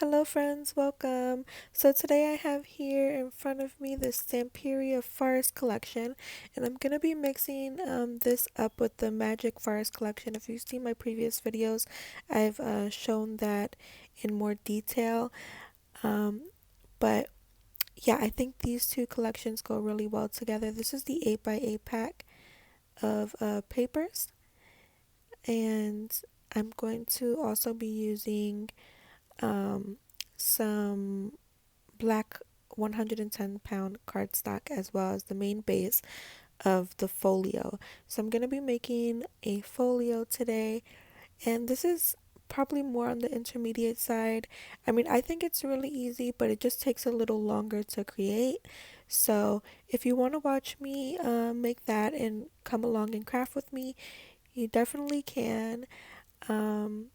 Hello friends, welcome. So today I have here in front of me the Stamperia Forest Collection, and I'm going to be mixing this up with the Magic Forest Collection. If you've seen my previous videos, I've shown that in more detail. Um, but yeah, I think these two collections go really well together. This is the 8x8 pack of papers, and I'm going to also be using um, some black 110-pound cardstock as well as the main base of the folio. So I'm going to be making a folio today, and this is probably more on the intermediate side. I mean, I think it's really easy, but it just takes a little longer to create. So if you want to watch me make that and come along and craft with me, you definitely can. Um,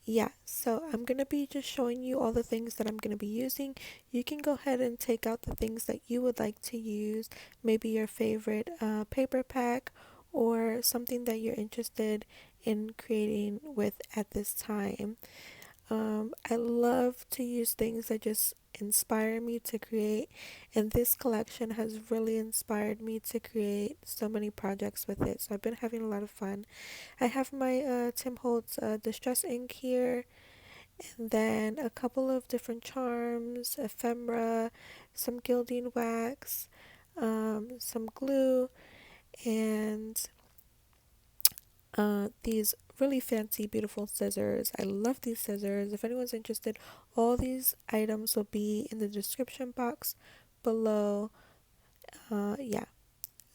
yeah, so I'm going to be just showing you all the things that I'm going to be using. You can go ahead and take out the things that you would like to use, maybe your favorite paper pack or something that you're interested in creating with at this time. I love to use things that just inspire me to create, and this collection has really inspired me to create so many projects with it. So I've been having a lot of fun. I have my Tim Holtz Distress ink here, and then a couple of different charms, ephemera, some gilding wax, some glue, and these really fancy, beautiful scissors. I love these scissors. If anyone's interested, all these items will be in the description box below. Yeah.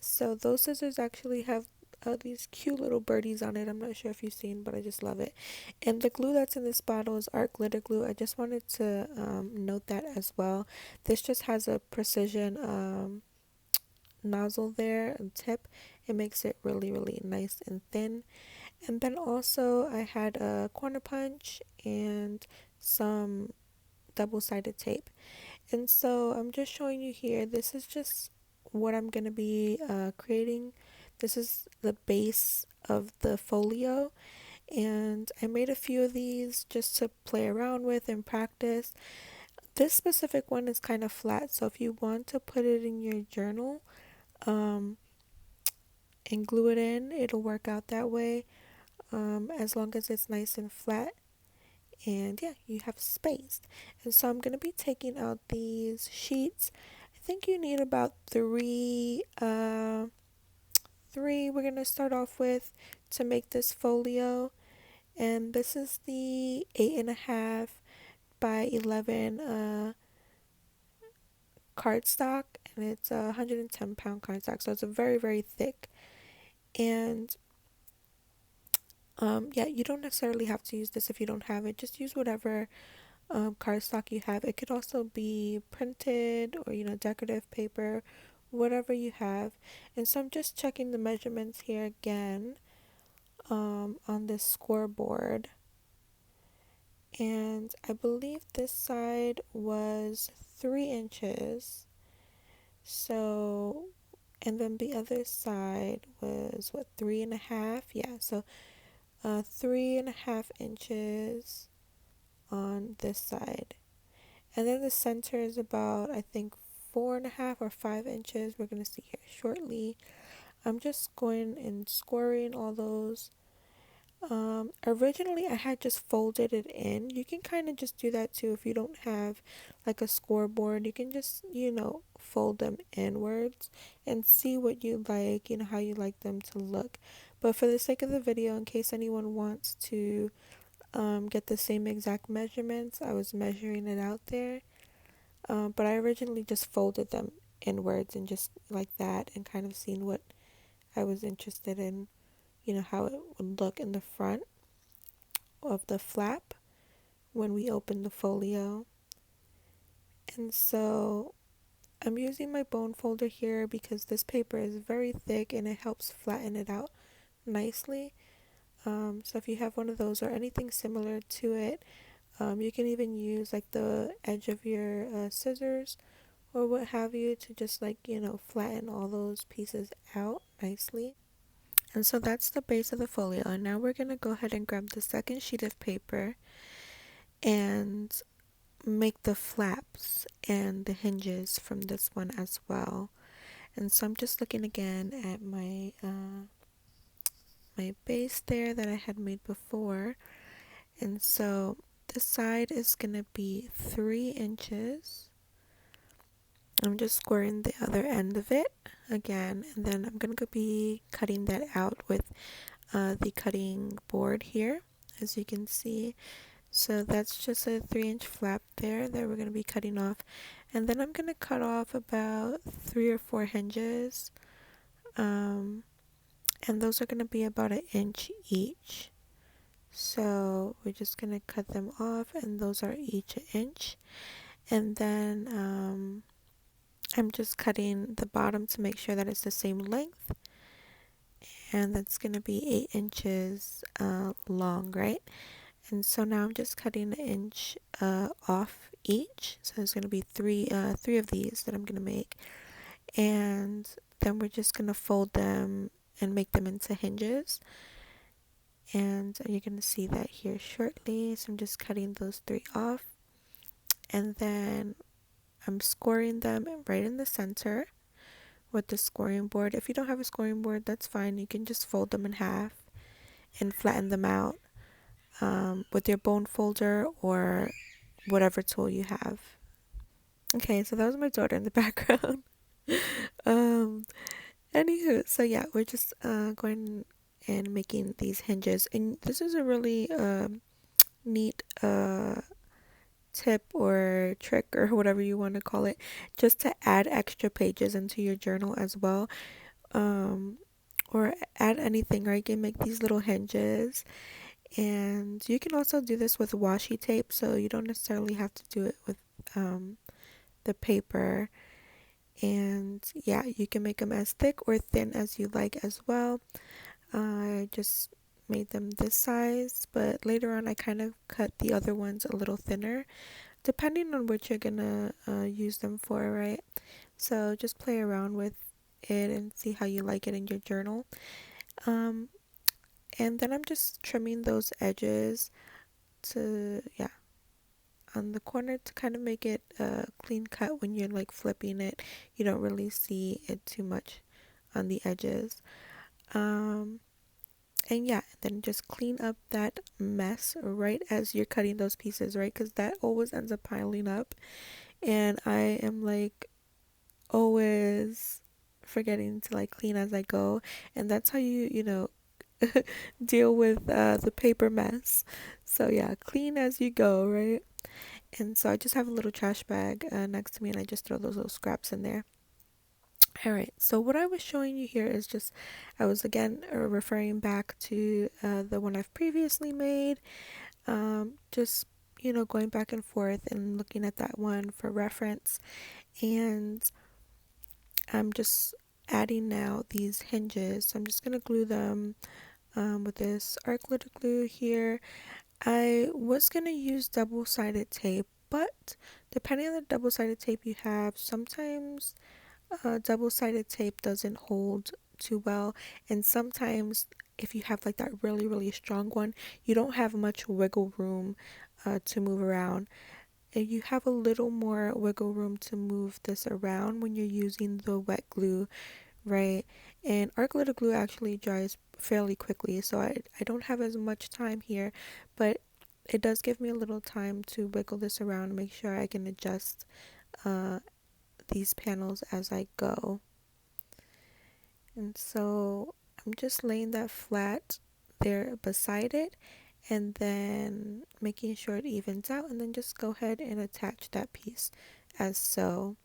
So those scissors actually have these cute little birdies on it. I'm not sure if you've seen, but I just love it. And the glue that's in this bottle is art glitter glue. I just wanted to note that as well. This just has a precision nozzle there and tip. It makes it really, really nice and thin. And then also I had a corner punch and some double-sided tape. And so I'm just showing you here, this is just what I'm going to be creating. This is the base of the folio, and I made a few of these just to play around with and practice. This specific one is kind of flat, so if you want to put it in your journal um, and glue it in, it'll work out that way, as long as it's nice and flat. And yeah, you have space. And so I'm going to be taking out these sheets. I think you need about three we're going to start off with to make this folio. And this is the 8.5 by 11 cardstock, and it's a 110-pound cardstock, so it's a very, very thick. And yeah, you don't necessarily have to use this if you don't have it. Just use whatever cardstock you have. It could also be printed or, decorative paper, whatever you have. And so I'm just checking the measurements here again on this scoreboard. And I believe this side was 3 inches. So, and then the other side was what, 3.5? Yeah, so 3.5 inches on this side. And then the center is about, I think, 4.5 or 5 inches. We're going to see here shortly. I'm just going and scoring all those. Originally I had just folded it in. You can kind of just do that too if you don't have like a scoreboard. You can just, fold them inwards and see what you like, how you like them to look. But for the sake of the video, in case anyone wants to get the same exact measurements, I was measuring it out there. But I originally just folded them inwards and just like that, and kind of seen what I was interested in, how it would look in the front of the flap when we open the folio. And so I'm using my bone folder here because this paper is very thick and it helps flatten it out nicely. So if you have one of those or anything similar to it, you can even use like the edge of your scissors or what have you to just like, flatten all those pieces out nicely. And so that's the base of the folio. And now we're going to go ahead and grab the second sheet of paper, and make the flaps and the hinges from this one as well. And so I'm just looking again at my base there that I had made before. And so this side is gonna be 3 inches. I'm just squaring the other end of it again, and then I'm gonna be cutting that out with the cutting board here, as you can see. So that's just a 3-inch flap there that we're gonna be cutting off, and then I'm gonna cut off about 3 or 4 hinges, um, and those are gonna be about an inch each. So we're just gonna cut them off, and those are each an inch, and then I'm just cutting the bottom to make sure that it's the same length, and that's going to be 8 inches long, right? And so now I'm just cutting an inch off each, so there's going to be three of these that I'm going to make, and then we're just going to fold them and make them into hinges, and you're going to see that here shortly. So I'm just cutting those 3 off, and then I'm scoring them right in the center with the scoring board. If you don't have a scoring board, that's fine. You can just fold them in half and flatten them out with your bone folder or whatever tool you have. Okay, so that was my daughter in the background. um, Anywho, so yeah, we're just going and making these hinges, and this is a really neat tip or trick or whatever you want to call it, just to add extra pages into your journal as well. Um, or add anything, right? You can make these little hinges, and you can also do this with washi tape, so you don't necessarily have to do it with the paper. And yeah, you can make them as thick or thin as you like as well. I just made them this size, but later on I kind of cut the other ones a little thinner, depending on what you're gonna use them for, right? So just play around with it and see how you like it in your journal. Um, and then I'm just trimming those edges to, yeah, on the corner to kind of make it a clean cut. When you're like flipping it, you don't really see it too much on the edges. Um, and yeah, then just clean up that mess right as you're cutting those pieces, right? Because that always ends up piling up. And I am like always forgetting to like clean as I go. And that's how you know, deal with the paper mess. So yeah, clean as you go, right? And so I just have a little trash bag next to me, and I just throw those little scraps in there. All right, so what I was showing you here is just, I was again referring back to the one I've previously made, just, you know, going back and forth and looking at that one for reference. And I'm just adding now these hinges. So I'm just going to glue them with this arc glitter glue here. I was going to use double-sided tape, but depending on the double-sided tape you have, sometimes double-sided tape doesn't hold too well, and sometimes if you have like that really really strong one, you don't have much wiggle room to move around. And you have a little more wiggle room to move this around when you're using the wet glue, right? And our glitter glue actually dries fairly quickly, so I don't have as much time here, but it does give me a little time to wiggle this around and make sure I can adjust uh, these panels as I go. And so I'm just laying that flat there beside it, and then making sure it evens out, and then just go ahead and attach that piece as so,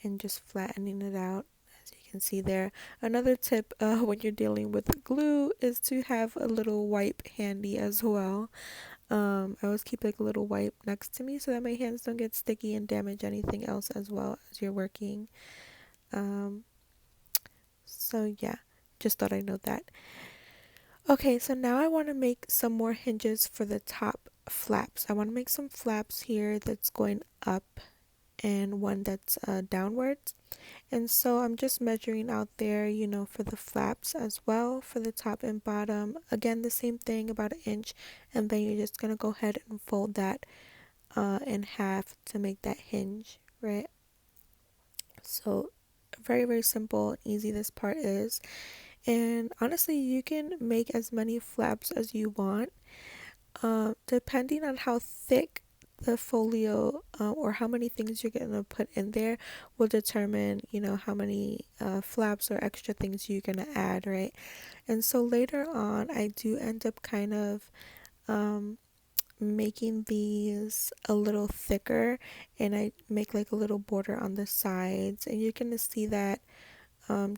and just flattening it out as you can see there. Another tip when you're dealing with glue is to have a little wipe handy as well. I always keep like a little wipe next to me so that my hands don't get sticky and damage anything else as well as you're working. Um, so yeah, just thought I'd note that. Okay, so now I want to make some more hinges for the top flaps. I want to make some flaps here that's going up and one that's downwards. And so I'm just measuring out there, you know, for the flaps as well, for the top and bottom. Again, the same thing, about an inch. And then you're just going to go ahead and fold that in half to make that hinge, right? So very, very simple and easy this part is. And honestly, you can make as many flaps as you want, depending on how thick the folio or how many things you're gonna put in there will determine, how many flaps or extra things you're gonna add, right? And so later on, I do end up kind of um, making these a little thicker, and I make like a little border on the sides, and you're gonna see that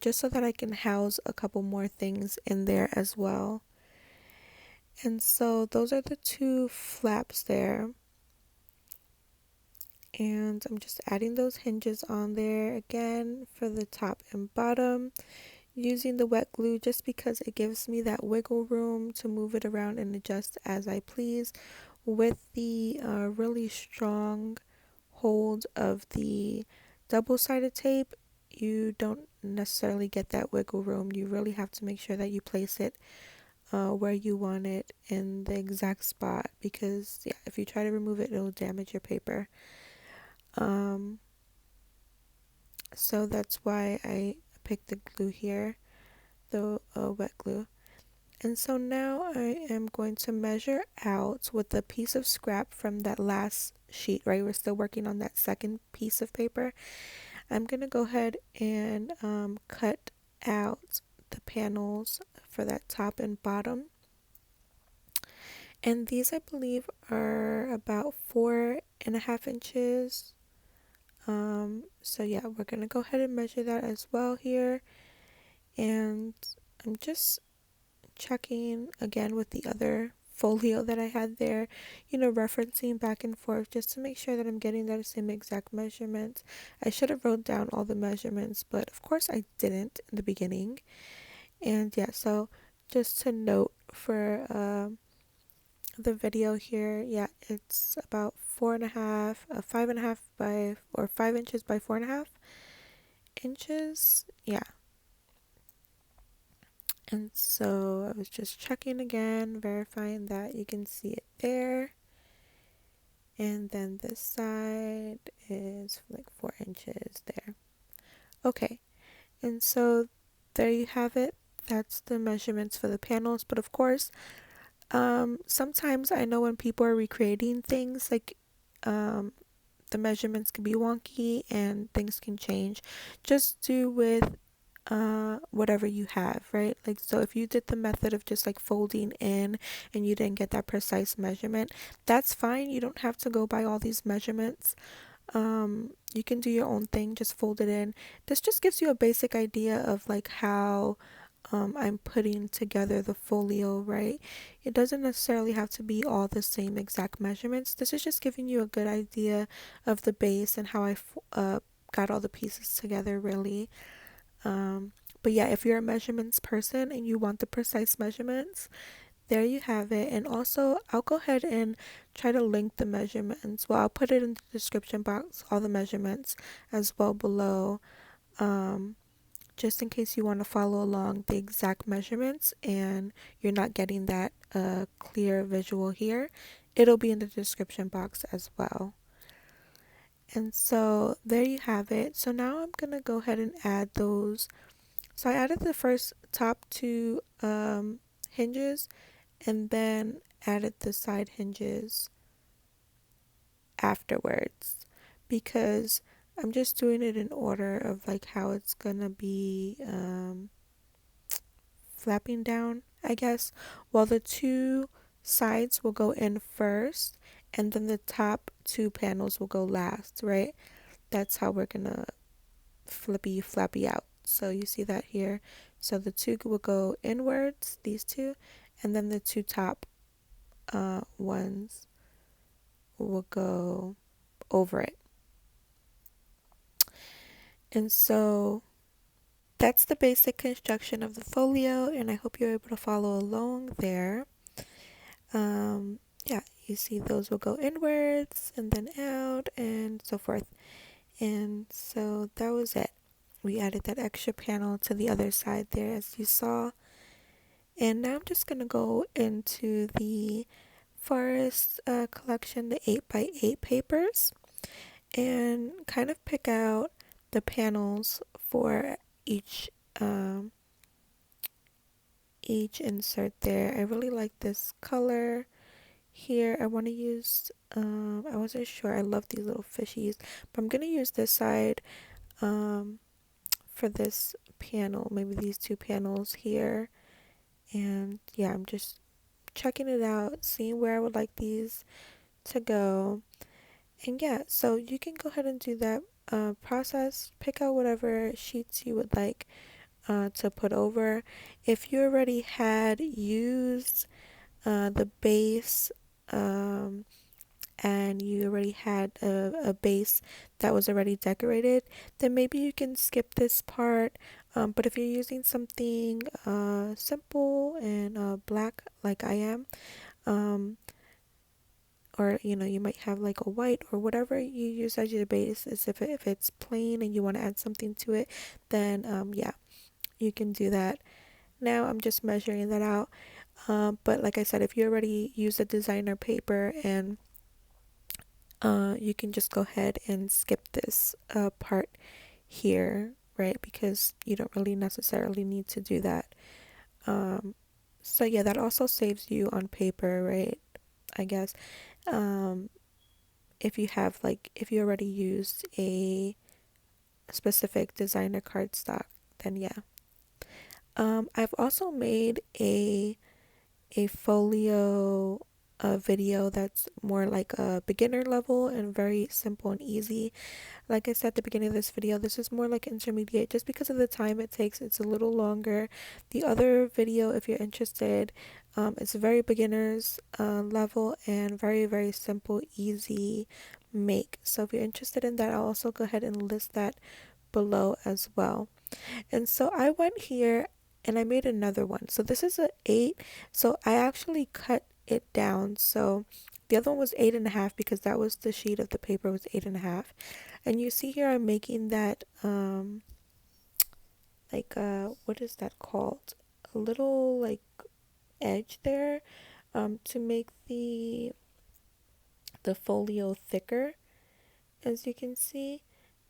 just so that I can house a couple more things in there as well. And so those are the two flaps there. And I'm just adding those hinges on there again for the top and bottom, using the wet glue just because it gives me that wiggle room to move it around and adjust as I please. With the really strong hold of the double-sided tape, you don't necessarily get that wiggle room. You really have to make sure that you place it where you want it in the exact spot, because yeah, if you try to remove it, it'll damage your paper. Um, so that's why I picked the glue here, the wet glue. And so now I am going to measure out with a piece of scrap from that last sheet, right? We're still working on that second piece of paper. I'm going to go ahead and cut out the panels for that top and bottom. And these, I believe, are about 4.5 inches. So yeah, we're going to go ahead and measure that as well here. And I'm just checking again with the other folio that I had there, referencing back and forth just to make sure that I'm getting that same exact measurements. I should have wrote down all the measurements, but of course I didn't in the beginning. And yeah, so just to note for the video here, yeah, it's about 4.5, 5.5 by, or 5 inches by 4.5 inches. Yeah. And so I was just checking again, verifying that you can see it there. And then this side is like 4 inches there. Okay. And so there you have it. That's the measurements for the panels. But of course, sometimes I know when people are recreating things, like the measurements can be wonky and things can change. Just do with whatever you have, right? Like, so if you did the method of just like folding in and you didn't get that precise measurement, that's fine. You don't have to go by all these measurements. You can do your own thing, just fold it in. This just gives you a basic idea of like how I'm putting together the folio, right? It doesn't necessarily have to be all the same exact measurements. This is just giving you a good idea of the base and how I got all the pieces together, really. But yeah, if you're a measurements person and you want the precise measurements, there you have it. And also, I'll go ahead and try to link the measurements. Well, I'll put it in the description box, all the measurements as well below, just in case you want to follow along the exact measurements and you're not getting that clear visual here. It'll be in the description box as well. And so there you have it. So now I'm going to go ahead and add those. So I added the first top two hinges and then added the side hinges afterwards, because I'm just doing it in order of like how it's gonna be flapping down, I guess. While the two sides will go in first and then the top two panels will go last, right? That's how we're gonna flappy out. So you see that here. So the two will go inwards, these two, and then the two top ones will go over it. And so that's the basic construction of the folio, and I hope you're able to follow along there. Yeah, you see those will go inwards and then out and so forth. And so that was it. We added that extra panel to the other side there, as you saw. And now I'm just going to go into the Forest collection, the 8x8 papers, and kind of pick out the panels for each um, each insert there. I really like this color here. I want to use, I wasn't sure. I love these little fishies, but I'm going to use this side um, for this panel, maybe these two panels here. And yeah, I'm just checking it out, seeing where I would like these to go. And yeah, so you can go ahead and do that process. Pick out whatever sheets you would like to put over. If you already had used the base um, and you already had a base that was already decorated, then maybe you can skip this part. But if you're using something simple and black like I am, um, or you might have like a white or whatever you use as your base, is if it's plain and you want to add something to it, then yeah, you can do that. Now I'm just measuring that out. But like I said, if you already use a designer paper, and you can just go ahead and skip this part here, right? Because you don't really necessarily need to do that. Um, so yeah, that also saves you on paper, right? I guess. Um, if you have like, if you already used a specific designer cardstock, then yeah. I've also made a folio video that's more like a beginner level and very simple and easy. Like I said at the beginning of this video, this is more like intermediate just because of the time it takes. It's a little longer. The other video, if you're interested, it's very beginners level and very, very simple, easy make. So if you're interested in that, I'll also go ahead and list that below as well. And so I went here and I made another one. So this is a 8. So I actually cut it down. So the other one was 8.5 because that was the sheet of the paper was 8.5. And you see here I'm making that like what is that called? A little like edge there to make the folio thicker, as you can see.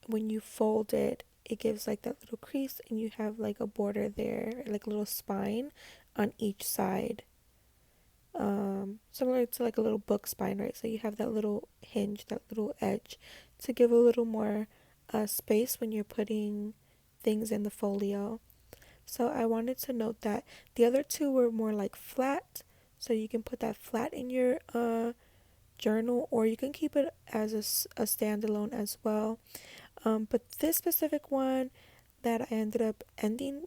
When you fold it, it gives like that little crease and you have like a border there, like a little spine on each side. Similar to like a little book spine, right? So you have that little hinge, that little edge to give a little more space when you're putting things in the folio. So I wanted to note that the other two were more like flat. So you can put that flat in your journal, or you can keep it as a standalone as well. But this specific one that I ended up ending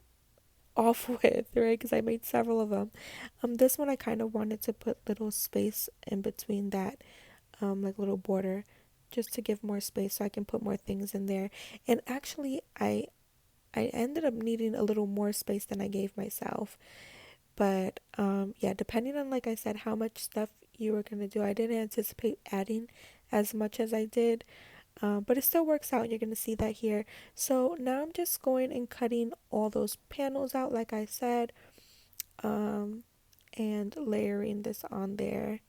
off with, right? Because I made several of them. This one I kind of wanted to put little space in between that, like little border, just to give more space so I can put more things in there. And actually, I ended up needing a little more space than I gave myself. But yeah, depending on, like I said, how much stuff you were gonna do, I didn't anticipate adding as much as I did. But it still works out. You're going to see that here. So now I'm just going and cutting all those panels out, like I said, and layering this on there.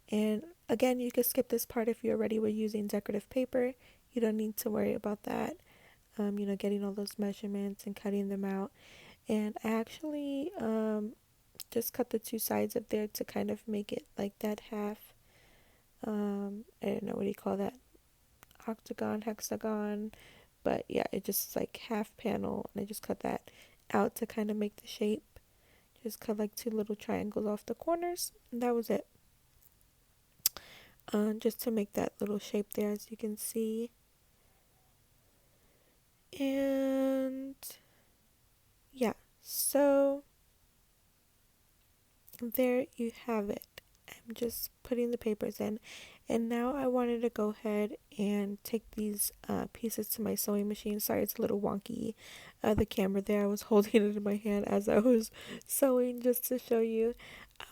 And again, you can skip this part if you already were using decorative paper. You don't need to worry about that. Getting all those measurements and cutting them out. And I actually just cut the two sides of there to kind of make it like that half. I don't know, what do you call that? Octagon, hexagon, but yeah, it just like half panel, and I just cut that out to kind of make the shape. Just cut like two little triangles off the corners, and that was it. Just to make that little shape there, as you can see. And yeah, so there you have it. I'm just putting the papers in, and now I wanted to go ahead and take these pieces to my sewing machine. Sorry, it's a little wonky, the camera there. I was holding it in my hand as I was sewing, just to show you.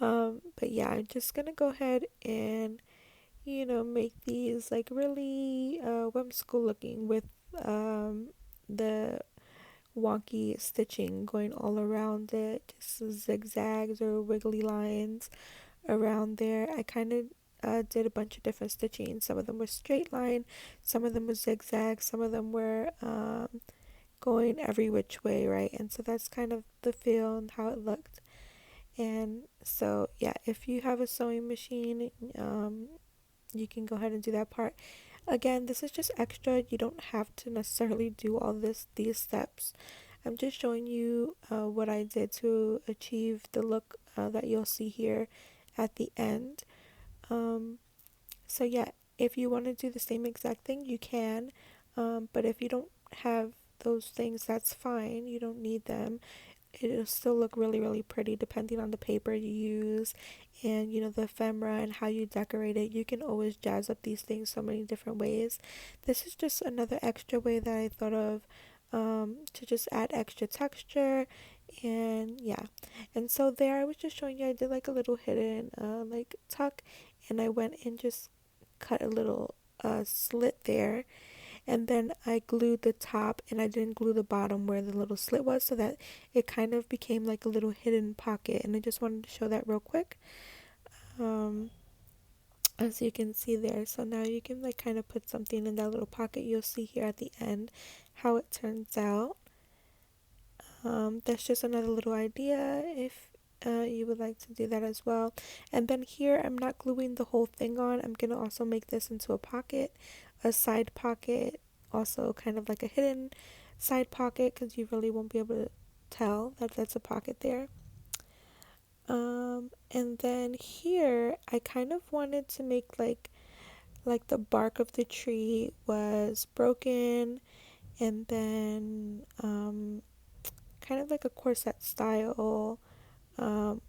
But yeah, I'm just gonna go ahead and make these like really whimsical looking, with the wonky stitching going all around it, just zigzags or wiggly lines around there. I kind of did a bunch of different stitching. Some of them were straight line, some of them were zigzag, some of them were going every which way, right? And so that's kind of the feel and how it looked. And so, yeah, if you have a sewing machine, you can go ahead and do that part. Again, this is just extra. You don't have to necessarily do all these steps. I'm just showing you what I did to achieve the look that you'll see here at the end. Um, so yeah, if you want to do the same exact thing, you can. But if you don't have those things, that's fine. You don't need them. It'll still look really, really pretty depending on the paper you use and, the ephemera and how you decorate it. You can always jazz up these things so many different ways. This is just another extra way that I thought of to just add extra texture. And yeah, and so there I was just showing you I did like a little hidden like tuck, and I went and just cut a little slit there, and then I glued the top and I didn't glue the bottom where the little slit was, so that it kind of became like a little hidden pocket. And I just wanted to show that real quick, um, as you can see there. So now you can like kind of put something in that little pocket. You'll see here at the end how it turns out. That's just another little idea if you would like to do that as well. And then here I'm not gluing the whole thing on. I'm gonna also make this into a pocket, a side pocket, also kind of like a hidden side pocket, because you really won't be able to tell that that's a pocket there. And then here I kind of wanted to make like the bark of the tree was broken, and then kind of like a corset style. Um,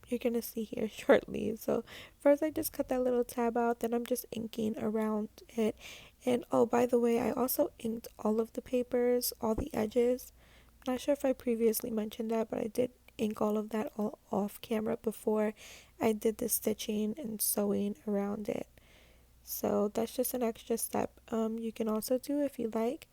you're gonna see here shortly. So first I just cut that little tab out, then I'm just inking around it. And oh, by the way, I also inked all of the papers, all the edges. I'm not sure if I previously mentioned that, but I did ink all of that all off camera before I did the stitching and sewing around it. So that's just an extra step you can also do if you like.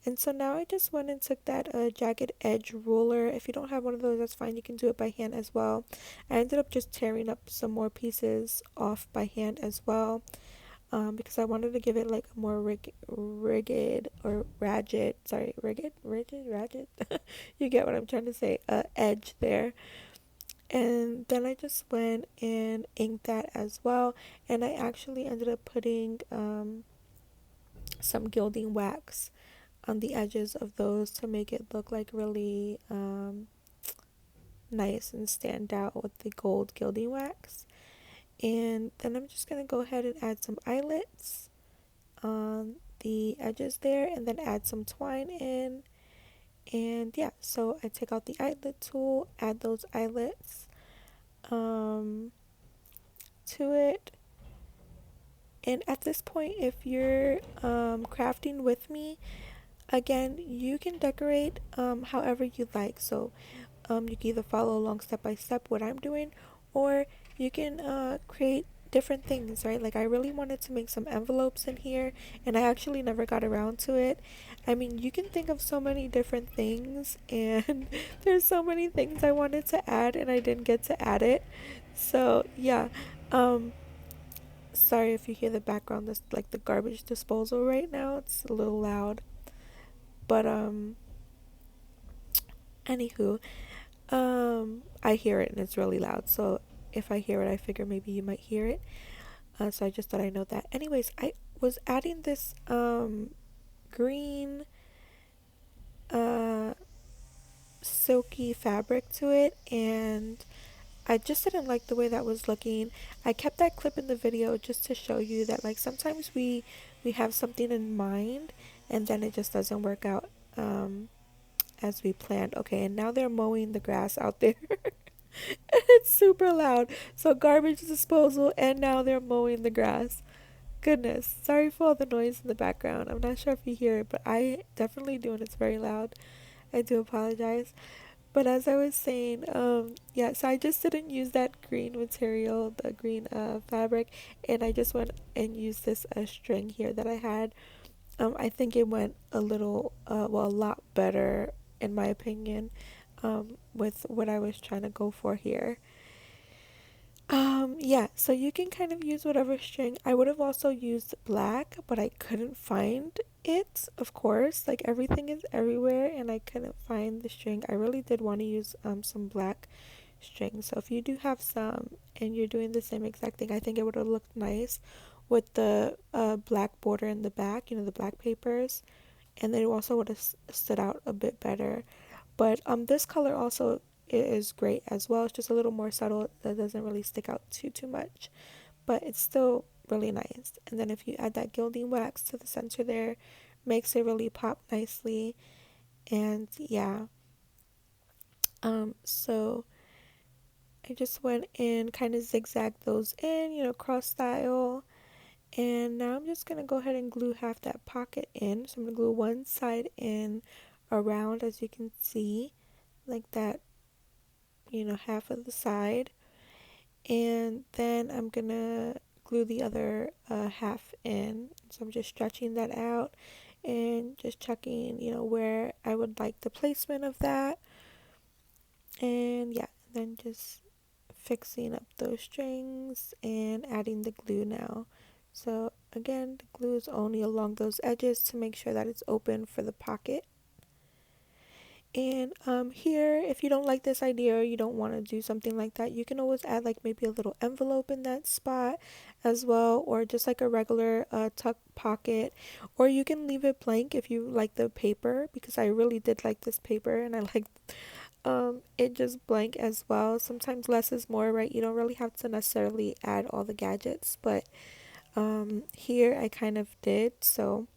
And so now I just went and took that jagged edge ruler. If you don't have one of those, that's fine. You can do it by hand as well. I ended up just tearing up some more pieces off by hand as well, because I wanted to give it like a more rigid or ragged, sorry, ragged. You get what I'm trying to say, edge there. And then I just went and inked that as well. And I actually ended up putting some gilding wax on the edges of those to make it look like really nice and stand out with the gold gilding wax. And then I'm just going to go ahead and add some eyelets on the edges there, and then add some twine in. And yeah, so I take out the eyelet tool, add those eyelets to it. And at this point, if you're crafting with me, again, you can decorate however you like. So you can either follow along step by step what I'm doing, or you can create different things, right? Like I really wanted to make some envelopes in here, and I actually never got around to it. I mean, you can think of so many different things, and there's so many things I wanted to add, and I didn't get to add it. So yeah, um, sorry if you hear the background. That's like the garbage disposal right now. It's a little loud, but anywho, I hear it and it's really loud. So if I hear it, I figure maybe you might hear it. So I just thought I'd note that. Anyways, I was adding this green uh silky fabric to it, and I just didn't like the way that was looking. I kept that clip in the video just to show you that like sometimes we have something in mind and then it just doesn't work out as we planned. Okay, and now they're mowing the grass out there. It's super loud. So garbage disposal, and now they're mowing the grass. Goodness, sorry for all the noise in the background. I'm not sure if you hear it, but I definitely do, and it's very loud. I do apologize. But as I was saying, yeah, so I just didn't use that green material, the green fabric, and I just went and used this string here that I had. I think it went a little, well, a lot better in my opinion, with what I was trying to go for here. Yeah, so you can kind of use whatever string. I would have also used black, but I couldn't find it, of course. Like everything is everywhere and I couldn't find the string. I really did want to use some black string. So if you do have some and you're doing the same exact thing, I think it would have looked nice with the black border in the back, the black papers, and then it also would have stood out a bit better. But this color also is great as well. It's just a little more subtle. That doesn't really stick out too much, but it's still really nice. And then if you add that gilding wax to the center there, makes it really pop nicely. And yeah, so I just went and kind of zigzagged those in, cross style. And now I'm just gonna go ahead and glue half that pocket in. So I'm gonna glue one side in around, as you can see, like that, half of the side. And then I'm gonna glue the other half in. So I'm just stretching that out and just checking, where I would like the placement of that. And yeah, then just fixing up those strings and adding the glue now. So again, the glue is only along those edges to make sure that it's open for the pocket. And here, if you don't like this idea or you don't want to do something like that, you can always add like maybe a little envelope in that spot as well, or just like a regular tuck pocket, or you can leave it blank if you like the paper, because I really did like this paper and I like it just blank as well. Sometimes less is more, right? You don't really have to necessarily add all the gadgets, but here I kind of did. So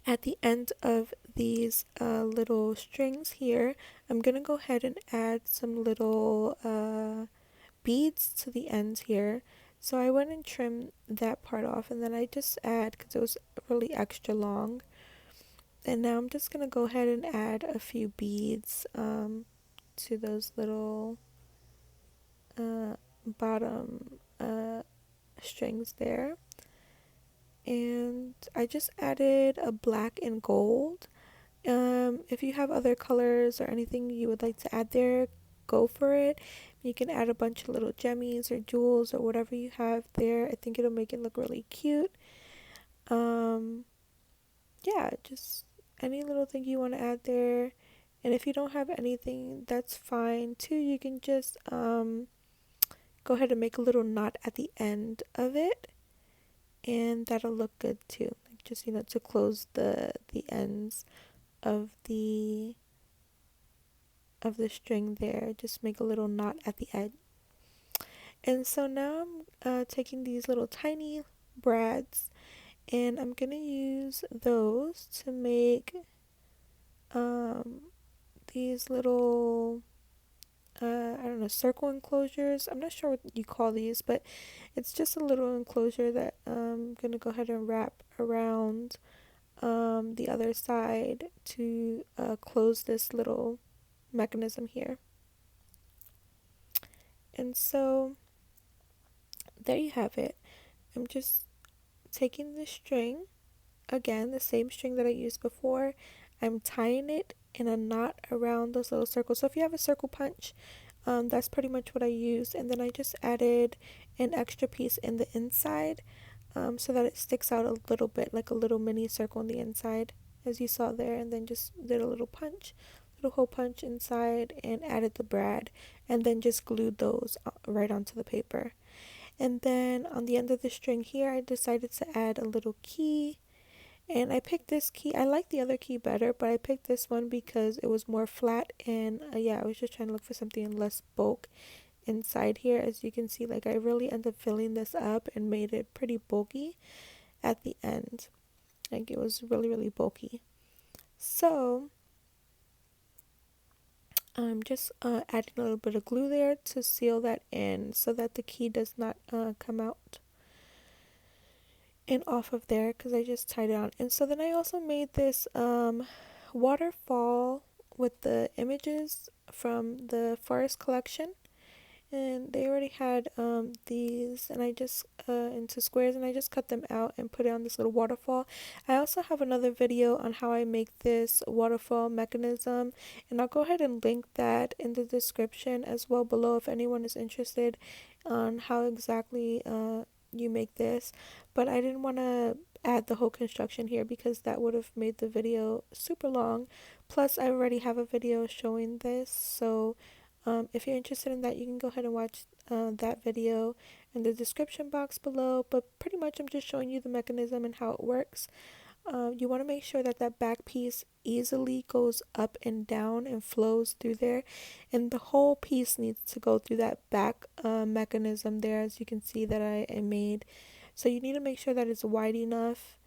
at the end of these little strings here, I'm gonna go ahead and add some little beads to the ends here. So I went and trimmed that part off, and then I just add, because it was really extra long. And now I'm just gonna go ahead and add a few beads to those little uh, bottom strings there. And I just added a black and gold. If you have other colors or anything you would like to add there, go for it. You can add a bunch of little gemmies or jewels or whatever you have there. I think it'll make it look really cute. Um, yeah, just any little thing you want to add there. And if you don't have anything, that's fine too. You can just go ahead and make a little knot at the end of it, and that'll look good too. Like just to close the ends of the string there. Just make a little knot at the edge. And so now I'm taking these little tiny brads, and I'm gonna use those to make um, these little I don't know, circle enclosures. I'm not sure what you call these, but it's just a little enclosure that I'm gonna go ahead and wrap around the other side to close this little mechanism here. And so there you have it. I'm just taking the string, again, the same string that I used before. I'm tying it in a knot around those little circles. So if you have a circle punch, that's pretty much what I used. And then I just added an extra piece in the inside, so that it sticks out a little bit, like a little mini circle on the inside, as you saw there. And then just did a little punch, little hole punch inside, and added the brad, and then just glued those right onto the paper. And then on the end of the string here, I decided to add a little key. And I picked this key. I like the other key better, but I picked this one because it was more flat. And yeah, I was just trying to look for something less bulk inside here. As you can see, like I really ended up filling this up and made it pretty bulky at the end. Like it was really bulky. So I'm just adding a little bit of glue there to seal that in so that the key does not come out and off of there, because I just tied it on. And so then I also made this waterfall with the images from the forest collection. and they already had these, and I just into squares, and I just cut them out and put it on this little waterfall. I also have another video on how I make this waterfall mechanism, and I'll go ahead and link that in the description as well below if anyone is interested on how exactly you make this. But I didn't want to add the whole construction here because that would have made the video super long. Plus I already have a video showing this, so if you're interested in that, you can go ahead and watch that video in the description box below. But pretty much, I'm just showing you the mechanism and how it works. You want to make sure that that back piece easily goes up and down and flows through there, and the whole piece needs to go through that back mechanism there, as you can see that I made. So you need to make sure that it's wide enough,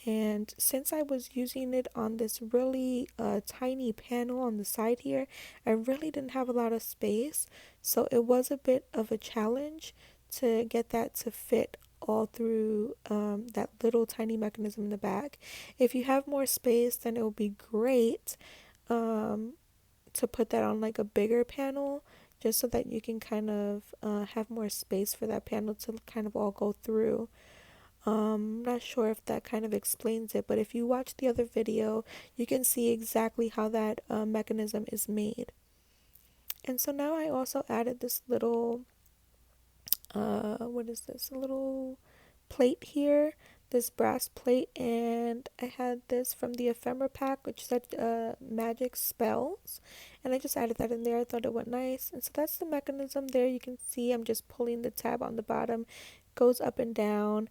and since I was using it on this really tiny panel on the side here, I really didn't have a lot of space, so it was a bit of a challenge to get that to fit all through that little tiny mechanism in the back. If you have more space, then it will be great to put that on like a bigger panel, just so that you can kind of have more space for that panel to kind of all go through. I'm not sure if that kind of explains it, but if you watch the other video, you can see exactly how that mechanism is made. And so now I also added this little, what is this? A little plate here, this brass plate, and I had this from the ephemera pack, which said magic spells, and I just added that in there. I thought it went nice, and so that's the mechanism there. You can see I'm just pulling the tab on the bottom, goes up and down,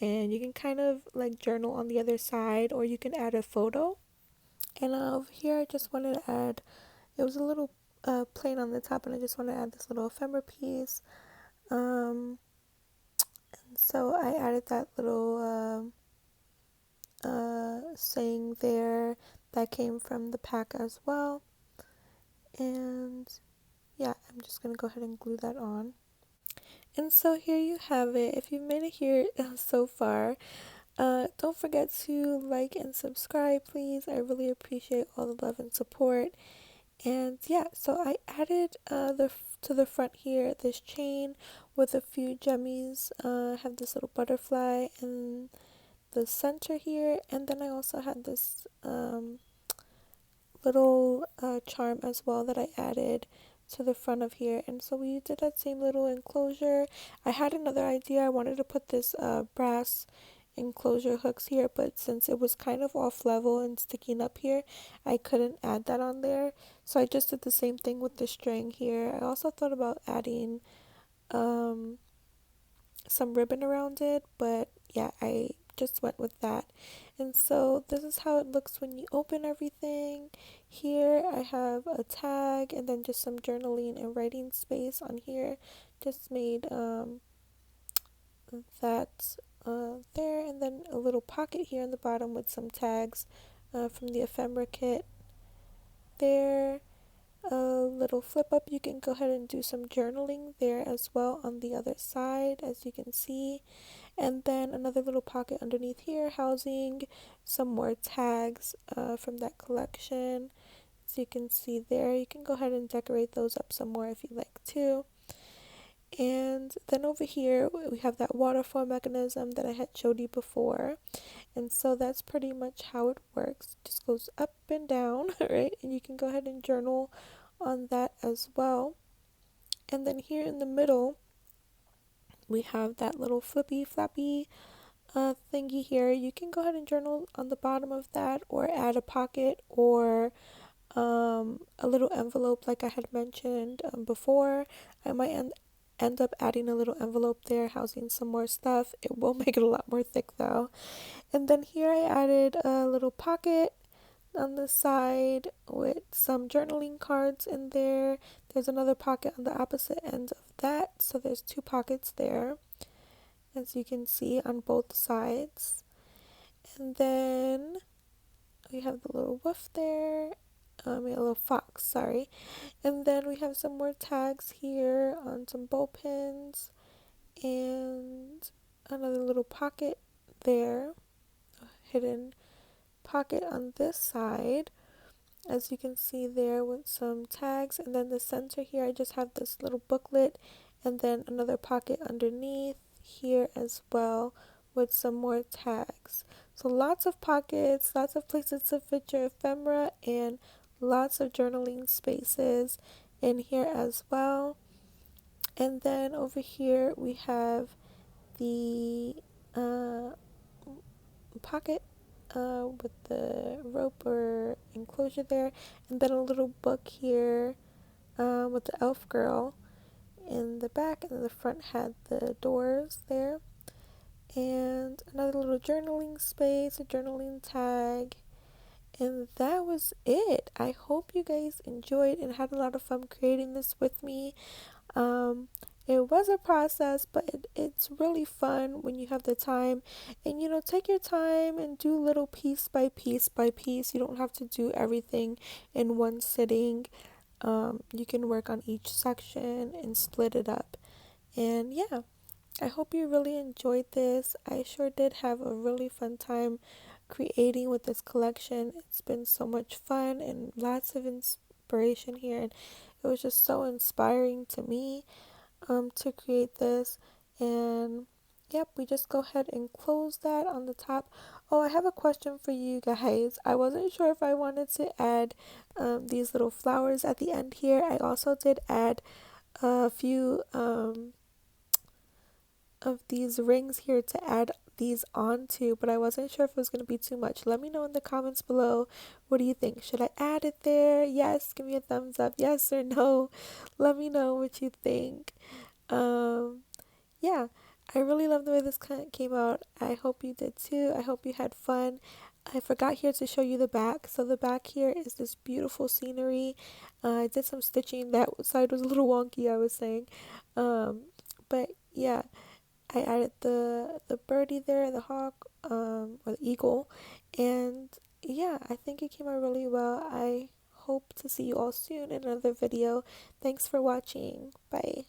and you can kind of like journal on the other side, or you can add a photo. And over here I just wanted to add, it was a little plain on the top, and I just want to add this little ephemera piece. And so I added that little saying there that came from the pack as well. And yeah, I'm just gonna go ahead and glue that on. And so here you have it. If you've made it here so far, don't forget to like and subscribe, please. I really appreciate all the love and support. And yeah, so I added to the front here this chain with a few jummies. I have this little butterfly in the center here, and then I also had this little charm as well that I added to the front of here. And so we did that same little enclosure. I had another idea. I wanted to put this brass enclosure hooks here, but since it was kind of off level and sticking up here, I couldn't add that on there. So I just did the same thing with the string here. I also thought about adding um some ribbon around it, but yeah, I just went with that. And so this is how it looks when you open everything. Here I have a tag and then just some journaling and writing space on here. Just made that there, and then a little pocket here on the bottom with some tags from the ephemera kit there. A little flip up, you can go ahead and do some journaling there as well on the other side, as you can see. And then another little pocket underneath here housing some more tags from that collection. As you can see there, you can go ahead and decorate those up some more if you like to. And then over here we have that waterfall mechanism that I had showed you before. And so that's pretty much how it works. It just goes up and down, right? And you can go ahead and journal on that as well. And then here in the middle we have that little flippy flappy thingy here. You can go ahead and journal on the bottom of that, or add a pocket, or a little envelope like I had mentioned before. I might end up adding a little envelope there housing some more stuff. It will make it a lot more thick though. And then here I added a little pocket on the side with some journaling cards in there. There's another pocket on the opposite end of that, so there's two pockets there, as you can see on both sides. And then we have the little wolf there, a little fox, sorry. And then we have some more tags here on some bow pins, and another little pocket there, a hidden pocket on this side. as you can see there, with some tags. And then the center here, I just have this little booklet and then another pocket underneath here as well with some more tags. So lots of pockets, lots of places to fit your ephemera, and lots of journaling spaces in here as well. And then over here we have the uh, pocket with the rope or enclosure there, and then a little book here with the elf girl in the back, and then the front had the doors there, and another little journaling space, a journaling tag, and that was it. I hope you guys enjoyed and had a lot of fun creating this with me. Um, it was a process, but it's really fun when you have the time. And take your time and do little piece by piece by piece. You don't have to do everything in one sitting. You can work on each section and split it up. And yeah, I hope you really enjoyed this. I sure did have a really fun time creating with this collection. It's been so much fun and lots of inspiration here, and it was just so inspiring to me to create this. And yep, we just go ahead and close that on the top. Oh, I have a question for you guys. I wasn't sure if I wanted to add these little flowers at the end here. I also did add a few of these rings here to add these onto, but I wasn't sure if it was going to be too much. Let me know in the comments below. What do you think? Should I add it there? Yes, give me a thumbs up. Yes or no? Let me know what you think. Um, yeah, I really love the way this came out. I hope you did too. I hope you had fun. I forgot here to show you the back. So the back here is this beautiful scenery. I did some stitching. That side was a little wonky, I was saying. But yeah, I added the birdie there, the hawk, or the eagle, and yeah, I think it came out really well. I hope to see you all soon in another video. Thanks for watching. Bye.